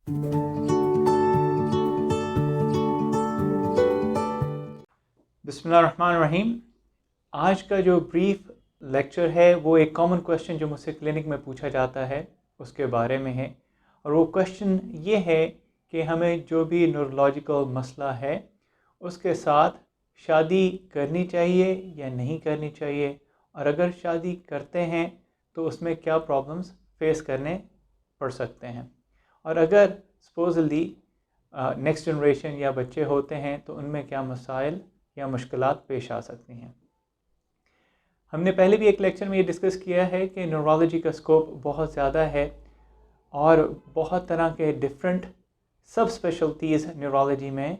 बिस्मिल्लाहिर्रहमानिर्रहीम। आज का जो ब्रीफ लेक्चर है वो एक कॉमन क्वेश्चन जो मुझसे क्लिनिक में पूछा जाता है उसके बारे में है। और वो क्वेश्चन ये है कि हमें जो भी न्यूरोलॉजिकल मसला है उसके साथ शादी करनी चाहिए या नहीं करनी चाहिए, और अगर शादी करते हैं तो उसमें क्या प्रॉब्लम्स फेस करने पड़ सकते हैं, और अगर सपोजली नेक्स्ट जनरेशन या बच्चे होते हैं तो उनमें क्या मसाइल या मुश्किलात पेश आ सकती हैं। हमने पहले भी एक लेक्चर में ये डिस्कस किया है कि न्यूरोलॉजी का स्कोप बहुत ज़्यादा है और बहुत तरह के डिफरेंट सब स्पेशलिटीज़ न्यूरोलॉजी में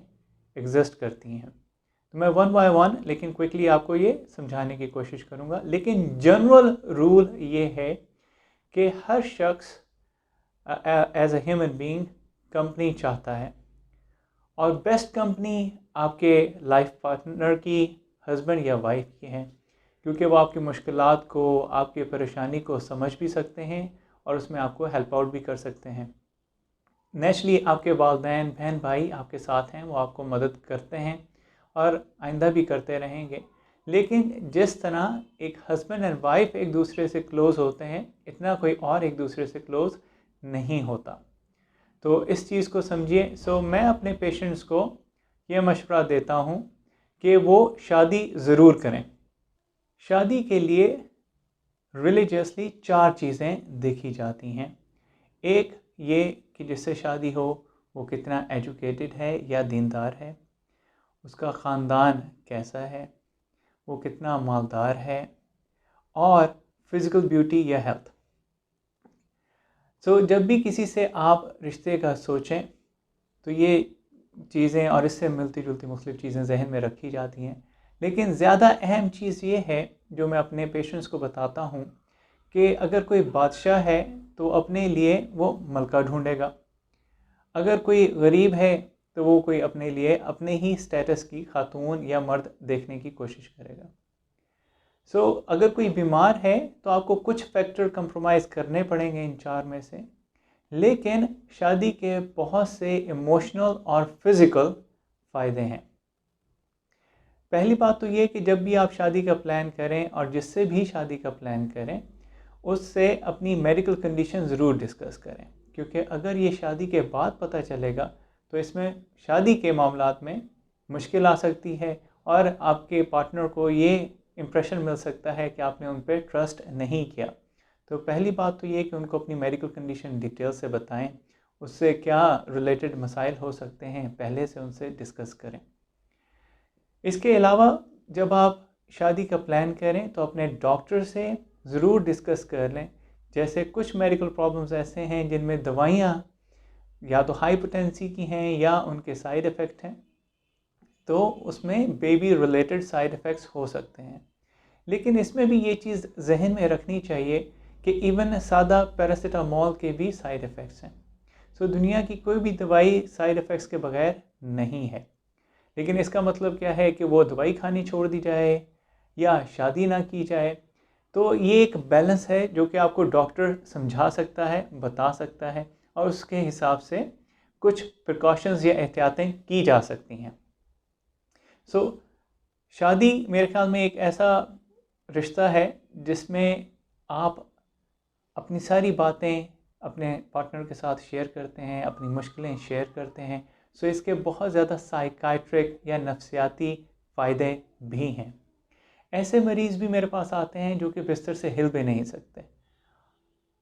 एग्जिस्ट करती हैं। तो मैं वन बाय वन लेकिन क्विकली आपको ये समझाने की कोशिश करूँगा। लेकिन जनरल रूल ये है कि हर शख्स as a human being company चाहता है, और बेस्ट कंपनी आपके लाइफ पार्टनर की, हस्बैंड या वाइफ की है, क्योंकि वो आपकी मुश्किलात को, आपकी परेशानी को समझ भी सकते हैं और उसमें आपको हेल्प आउट भी कर सकते हैं। नेचुरली आपके वालिदैन, बहन भाई आपके साथ हैं, वो आपको मदद करते हैं और आइंदा भी करते रहेंगे। लेकिन जिस तरह एक हस्बैंड एंड वाइफ एक दूसरे से क्लोज़ होते हैं, इतना कोई और एक दूसरे से क्लोज़ नहीं होता। तो इस चीज़ को समझिए। सो मैं अपने पेशेंट्स को ये मशवरा देता हूँ कि वो शादी ज़रूर करें। शादी के लिए रिलीजियसली 4 चीज़ें देखी जाती हैं। एक ये कि जिससे शादी हो वो कितना एजुकेटेड है या दीनदार है, उसका ख़ानदान कैसा है, वो कितना मालदार है, और फिज़िकल ब्यूटी या हेल्थ। सो जब भी किसी से आप रिश्ते का सोचें तो ये चीज़ें और इससे मिलती जुलती मुख्तलिफ़ चीज़ें जहन में रखी जाती हैं। लेकिन ज़्यादा अहम चीज़ ये है जो मैं अपने पेशेंट्स को बताता हूँ कि अगर कोई बादशाह है तो अपने लिए वो मलका ढूंढेगा, अगर कोई गरीब है तो वो कोई अपने लिए अपने ही स्टेटस की खातून या मर्द देखने की कोशिश करेगा। अगर कोई बीमार है तो आपको कुछ फैक्टर कंप्रोमाइज़ करने पड़ेंगे इन 4 में से। लेकिन शादी के बहुत से इमोशनल और फिज़िकल फ़ायदे हैं। पहली बात तो ये कि जब भी आप शादी का प्लान करें और जिससे भी शादी का प्लान करें, उससे अपनी मेडिकल कंडीशन ज़रूर डिस्कस करें, क्योंकि अगर ये शादी के बाद पता चलेगा तो इसमें शादी के मामलात में मुश्किल आ सकती है और आपके पार्टनर को ये इम्प्रेशन मिल सकता है कि आपने उन पर ट्रस्ट नहीं किया। तो पहली बात तो ये कि उनको अपनी मेडिकल कंडीशन डिटेल से बताएं, उससे क्या रिलेटेड मसाइल हो सकते हैं पहले से उनसे डिस्कस करें। इसके अलावा जब आप शादी का प्लान करें तो अपने डॉक्टर से ज़रूर डिस्कस कर लें। जैसे कुछ मेडिकल प्रॉब्लम्स ऐसे हैं जिनमें दवाइयाँ या तो हाइपरटेंसी की हैं या उनके साइड इफ़ेक्ट हैं, तो उसमें बेबी रिलेटेड साइड इफ़ेक्ट्स हो सकते हैं। लेकिन इसमें भी ये चीज़ जहन में रखनी चाहिए कि इवन सादा पैरासीटामोल के भी साइड इफ़ेक्ट्स हैं। दुनिया की कोई भी दवाई साइड इफ़ेक्ट्स के बगैर नहीं है। लेकिन इसका मतलब क्या है कि वो दवाई खानी छोड़ दी जाए या शादी ना की जाए? तो ये एक बैलेंस है जो कि आपको डॉक्टर समझा सकता है, बता सकता है, और उसके हिसाब से कुछ प्रिकॉशंस या एहतियातें की जा सकती हैं। शादी मेरे ख्याल में एक ऐसा रिश्ता है जिसमें आप अपनी सारी बातें अपने पार्टनर के साथ शेयर करते हैं, अपनी मुश्किलें शेयर करते हैं। इसके बहुत ज़्यादा साइकाइट्रिक या नफ्सियाती फ़ायदे भी हैं। ऐसे मरीज़ भी मेरे पास आते हैं जो कि बिस्तर से हिल भी नहीं सकते,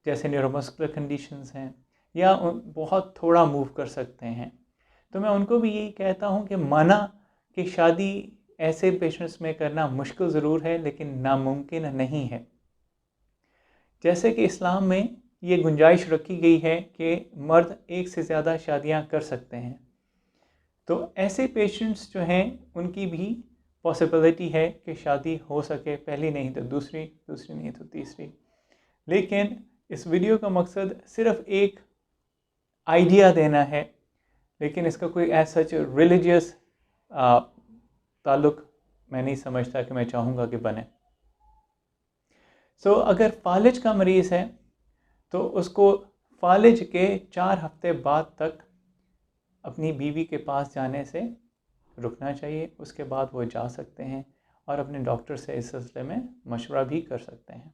जैसे न्यूरोमस्कुलर कंडीशंस हैं, या बहुत थोड़ा मूव कर सकते हैं। तो मैं उनको भी यही कहता हूँ कि माना कि शादी ऐसे पेशेंट्स में करना मुश्किल ज़रूर है लेकिन नामुमकिन नहीं है। जैसे कि इस्लाम में ये गुंजाइश रखी गई है कि मर्द एक से ज़्यादा शादियां कर सकते हैं। तो ऐसे पेशेंट्स जो हैं उनकी भी पॉसिबिलिटी है कि शादी हो सके, पहली नहीं तो दूसरी, दूसरी नहीं तो तीसरी। लेकिन इस वीडियो का मकसद सिर्फ एक आइडिया देना है, लेकिन इसका कोई एज सच रिलीजियस ताल्लुक़ मैं नहीं समझता कि मैं चाहूँगा कि बने। अगर फालिज का मरीज़ है तो उसको फालिज के 4 हफ्ते बाद तक अपनी बीवी के पास जाने से रुकना चाहिए। उसके बाद वो जा सकते हैं और अपने डॉक्टर से इस सिलसिले में मशवरा भी कर सकते हैं।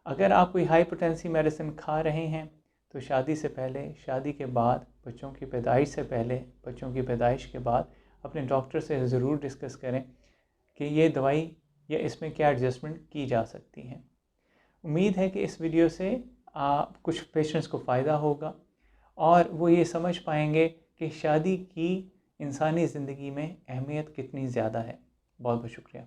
अगर आप कोई हाइपरटेंसी मेडिसिन खा रहे हैं तो शादी से पहले, शादी के बाद, बच्चों की पैदाइश से पहले, बच्चों की पैदाइश के बाद अपने डॉक्टर से ज़रूर डिस्कस करें कि ये दवाई या इसमें क्या एडजस्टमेंट की जा सकती है। उम्मीद है कि इस वीडियो से कुछ पेशेंट्स को फ़ायदा होगा और वो ये समझ पाएंगे कि शादी की इंसानी ज़िंदगी में अहमियत कितनी ज़्यादा है। बहुत बहुत शुक्रिया।